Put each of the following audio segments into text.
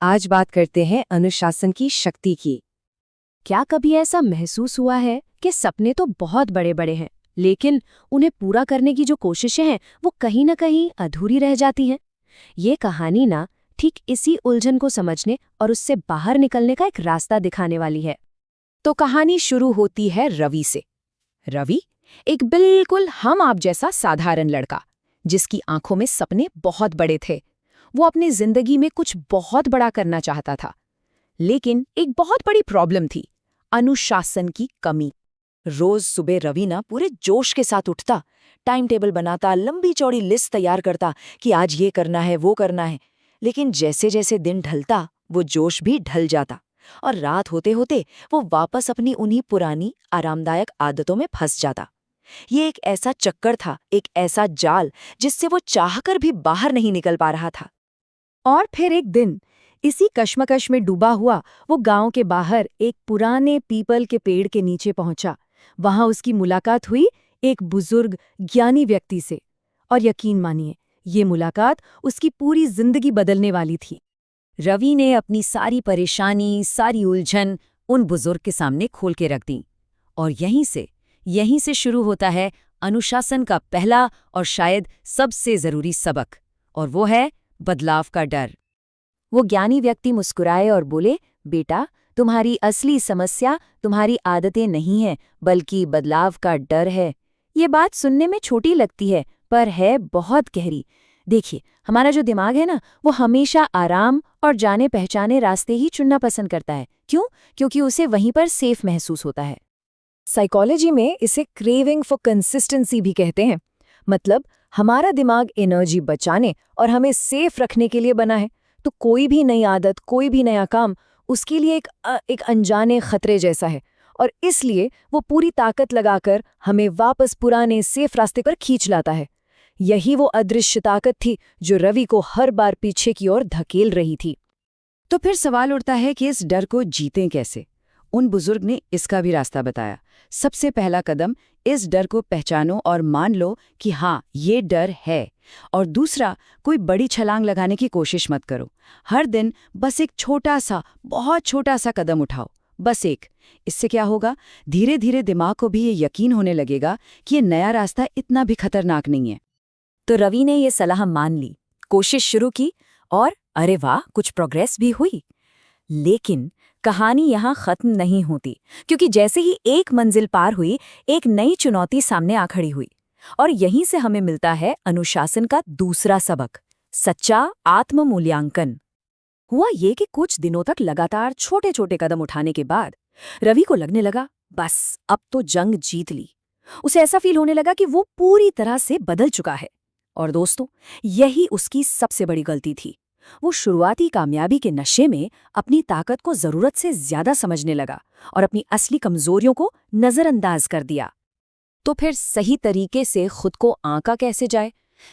आज बात करते हैं अनुशासन की शक्ति की। क्या कभी ऐसा महसूस हुआ है कि सपने तो बहुत बड़े बड़े हैं, लेकिन उन्हें पूरा करने की जो कोशिशें हैं वो कहीं ना कहीं अधूरी रह जाती हैं? ये कहानी ना ठीक इसी उलझन को समझने और उससे बाहर निकलने का एक रास्ता दिखाने वाली है। तो कहानी शुरू होती है रवि से। रवि एक बिल्कुल हम आप जैसा साधारण लड़का, जिसकी आंखों में सपने बहुत बड़े थे। वो अपनी जिंदगी में कुछ बहुत बड़ा करना चाहता था, लेकिन एक बहुत बड़ी प्रॉब्लम थी, अनुशासन की कमी। रोज सुबह रवि ना पूरे जोश के साथ उठता, टाइम टेबल बनाता, लंबी चौड़ी लिस्ट तैयार करता कि आज ये करना है वो करना है। लेकिन जैसे जैसे दिन ढलता वो जोश भी ढल जाता और रात होते होते वो वापस अपनी उन्हीं पुरानी आरामदायक आदतों में फंस जाता। ये एक ऐसा चक्कर था, एक ऐसा जाल जिससे वो चाहकर भी बाहर नहीं निकल पा रहा था। और फिर एक दिन इसी कश्मकश में डूबा हुआ वो गांव के बाहर एक पुराने पीपल के पेड़ के नीचे पहुंचा। वहां उसकी मुलाकात हुई एक बुजुर्ग ज्ञानी व्यक्ति से, और यकीन मानिए ये मुलाकात उसकी पूरी जिंदगी बदलने वाली थी। रवि ने अपनी सारी परेशानी, सारी उलझन उन बुजुर्ग के सामने खोल के रख दी। और यहीं से शुरू होता है अनुशासन का पहला और शायद सबसे जरूरी सबक, और वो है बदलाव का डर। वो ज्ञानी व्यक्ति मुस्कुराए और बोले, बेटा, तुम्हारी असली समस्या तुम्हारी आदतें नहीं है, बल्कि बदलाव का डर है। ये बात सुनने में छोटी लगती है, पर है बहुत गहरी। देखिए, हमारा जो दिमाग है ना, वो हमेशा आराम और जाने पहचाने रास्ते ही चुनना पसंद करता है। क्यों? क्योंकि उसे वहीं पर सेफ महसूस होता है। साइकोलॉजी में इसे क्रेविंग फॉर कंसिस्टेंसी भी कहते हैं। मतलब हमारा दिमाग एनर्जी बचाने और हमें सेफ रखने के लिए बना है। तो कोई भी नई आदत, कोई भी नया काम उसके लिए एक अनजाने खतरे जैसा है, और इसलिए वो पूरी ताकत लगाकर हमें वापस पुराने सेफ रास्ते पर खींच लाता है। यही वो अदृश्य ताकत थी जो रवि को हर बार पीछे की ओर धकेल रही थी। तो फिर सवाल उठता है कि इस डर को जीतें कैसे? उन बुजुर्ग ने इसका भी रास्ता बताया। सबसे पहला कदम, इस डर को पहचानो और मान लो कि हाँ, ये डर है। और दूसरा, कोई बड़ी छलांग लगाने की कोशिश मत करो। हर दिन बस एक छोटा सा, बहुत छोटा सा कदम उठाओ, बस एक। इससे क्या होगा? धीरे धीरे दिमाग को भी ये यकीन होने लगेगा कि ये नया रास्ता इतना भी खतरनाक नहीं है। तो रवि ने ये सलाह मान ली, कोशिश शुरू की, और अरे वाह, कुछ प्रोग्रेस भी हुई। लेकिन कहानी यहाँ खत्म नहीं होती, क्योंकि जैसे ही एक मंजिल पार हुई, एक नई चुनौती सामने आ खड़ी हुई। और यहीं से हमें मिलता है अनुशासन का दूसरा सबक, सच्चा आत्म मूल्यांकन। हुआ ये कि कुछ दिनों तक लगातार छोटे छोटे कदम उठाने के बाद रवि को लगने लगा, बस अब तो जंग जीत ली। उसे ऐसा फील होने लगा कि वो पूरी तरह से बदल चुका है। और दोस्तों, यही उसकी सबसे बड़ी गलती थी। वो शुरुआती कामयाबी के नशे में अपनी ताकत को जरूरत से ज्यादा समझने लगा और अपनी असली कमजोरियों को नजरअंदाज कर दिया। तो फिर सही तरीके से खुद को आंका कैसे जाए?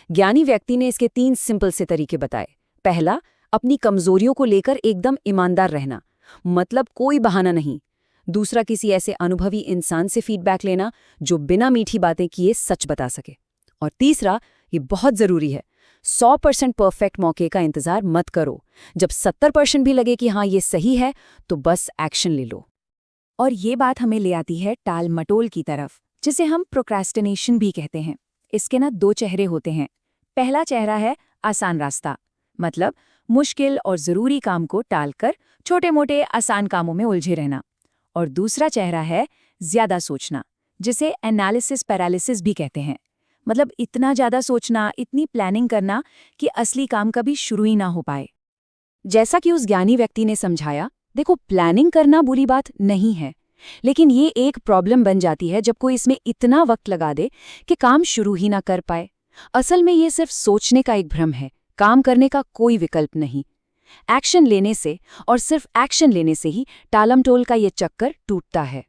ज्ञानी व्यक्ति ने इसके 3 सिंपल से तरीके बताए। पहला, अपनी कमजोरियों को लेकर एकदम ईमानदार रहना, मतलब कोई बहाना नहीं। दूसरा, किसी ऐसे अनुभवी इंसान से फीडबैक लेना जो बिना मीठी बातें किए सच बता सके। और तीसरा, ये बहुत जरूरी है, 100% परफेक्ट मौके का इंतजार मत करो। जब 70% भी लगे कि हाँ ये सही है, तो बस एक्शन ले लो। और ये बात हमें ले आती है टाल मटोल की तरफ, जिसे हम प्रोक्रेस्टिनेशन भी कहते हैं। इसके ना 2 चेहरे होते हैं। पहला चेहरा है आसान रास्ता, मतलब मुश्किल और ज़रूरी काम को टालकर छोटे मोटे आसान कामों में उलझे रहना। और दूसरा चेहरा है ज्यादा सोचना, जिसे एनालिसिस पैरालिसिस भी कहते हैं। मतलब इतना ज़्यादा सोचना, इतनी प्लानिंग करना कि असली काम कभी शुरू ही ना हो पाए। जैसा कि उस ज्ञानी व्यक्ति ने समझाया, देखो, प्लानिंग करना बुरी बात नहीं है, लेकिन ये एक प्रॉब्लम बन जाती है जब कोई इसमें इतना वक्त लगा दे कि काम शुरू ही ना कर पाए। असल में ये सिर्फ सोचने का एक भ्रम है, काम करने का कोई विकल्प नहीं। एक्शन लेने से, और सिर्फ एक्शन लेने से ही टालमटोल का ये चक्कर टूटता है।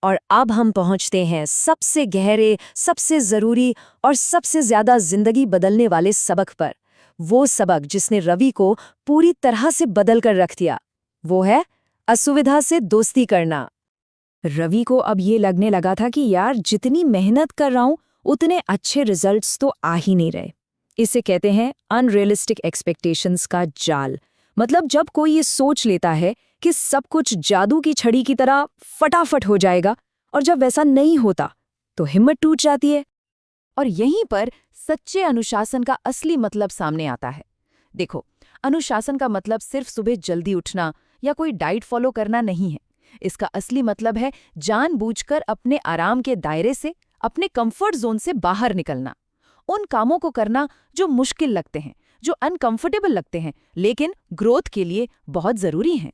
और अब हम पहुंचते हैं सबसे गहरे, सबसे जरूरी और सबसे ज्यादा जिंदगी बदलने वाले सबक पर। वो सबक जिसने रवि को पूरी तरह से बदल कर रख दिया, वो है असुविधा से दोस्ती करना। रवि को अब ये लगने लगा था कि यार, जितनी मेहनत कर रहा हूं उतने अच्छे रिजल्ट्स तो आ ही नहीं रहे। इसे कहते हैं अनरियलिस्टिक एक्सपेक्टेशंस का जाल। मतलब जब कोई ये सोच लेता है कि सब कुछ जादू की छड़ी की तरह फटाफट हो जाएगा, और जब वैसा नहीं होता तो हिम्मत टूट जाती है। और यहीं पर सच्चे अनुशासन का असली मतलब सामने आता है। देखो, अनुशासन का मतलब सिर्फ सुबह जल्दी उठना या कोई डाइट फॉलो करना नहीं है। इसका असली मतलब है जानबूझकर अपने आराम के दायरे से, अपने कंफर्ट जोन से बाहर निकलना। उन कामों को करना जो मुश्किल लगते हैं, जो अनकंफर्टेबल लगते हैं, लेकिन ग्रोथ के लिए बहुत जरूरी हैं।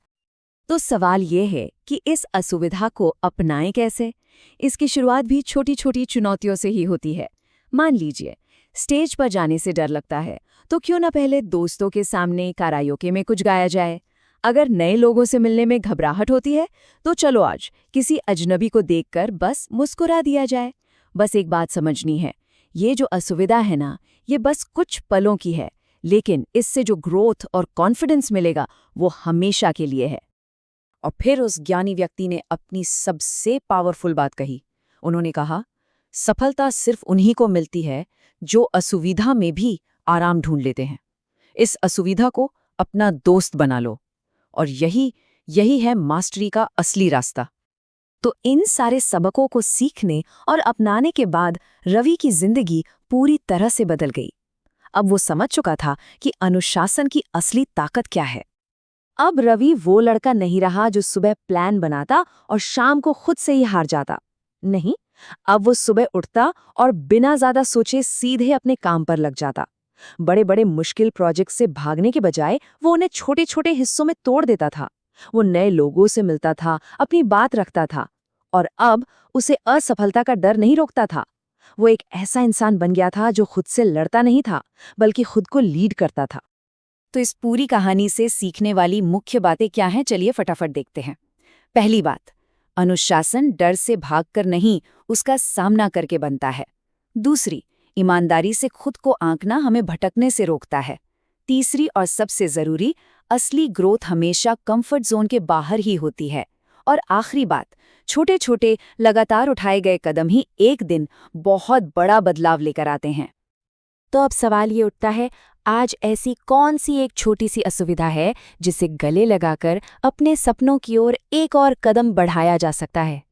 तो सवाल ये है कि इस असुविधा को अपनाएं कैसे? इसकी शुरुआत भी छोटी छोटी चुनौतियों से ही होती है। मान लीजिए स्टेज पर जाने से डर लगता है, तो क्यों ना पहले दोस्तों के सामने कराओके में कुछ गाया जाए। अगर नए लोगों से मिलने में घबराहट होती है, तो चलो आज किसी अजनबी को देखकर बस मुस्कुरा दिया जाए। बस एक बात समझनी है, ये जो असुविधा है ना, ये बस कुछ पलों की है, लेकिन इससे जो ग्रोथ और कॉन्फिडेंस मिलेगा वो हमेशा के लिए है। और फिर उस ज्ञानी व्यक्ति ने अपनी सबसे पावरफुल बात कही। उन्होंने कहा, सफलता सिर्फ उन्हीं को मिलती है जो असुविधा में भी आराम ढूंढ लेते हैं। इस असुविधा को अपना दोस्त बना लो, और यही है मास्टरी का असली रास्ता। तो इन सारे सबकों को सीखने और अपनाने के बाद रवि की जिंदगी पूरी तरह से बदल गई। अब वो समझ चुका था कि अनुशासन की असली ताकत क्या है। अब रवि वो लड़का नहीं रहा जो सुबह प्लान बनाता और शाम को खुद से ही हार जाता। नहीं, अब वो सुबह उठता और बिना ज्यादा सोचे सीधे अपने काम पर लग जाता। बड़े बड़े मुश्किल प्रोजेक्ट से भागने के बजाय वो उन्हें छोटे छोटे हिस्सों में तोड़ देता था। वो नए लोगों से मिलता था, अपनी बात रखता था, और अब उसे असफलता का डर नहीं रोकता था। वो एक ऐसा इंसान बन गया था जो खुद से लड़ता नहीं था, बल्कि खुद को लीड करता था। तो इस पूरी कहानी से सीखने वाली मुख्य बातें क्या हैं, चलिए फटाफट देखते हैं। पहली बात, अनुशासन डर से भागकर नहीं, उसका सामना करके बनता है। दूसरी, ईमानदारी से खुद को आंकना हमें भटकने से रोकता है। तीसरी और सबसे जरूरी, असली ग्रोथ हमेशा कंफर्ट जोन के बाहर ही होती है। और आखिरी बात, छोटे छोटे लगातार उठाए गए कदम ही एक दिन बहुत बड़ा बदलाव लेकर आते हैं। तो अब सवाल ये उठता है, आज ऐसी कौन सी एक छोटी सी असुविधा है जिसे गले लगाकर अपने सपनों की ओर एक और कदम बढ़ाया जा सकता है?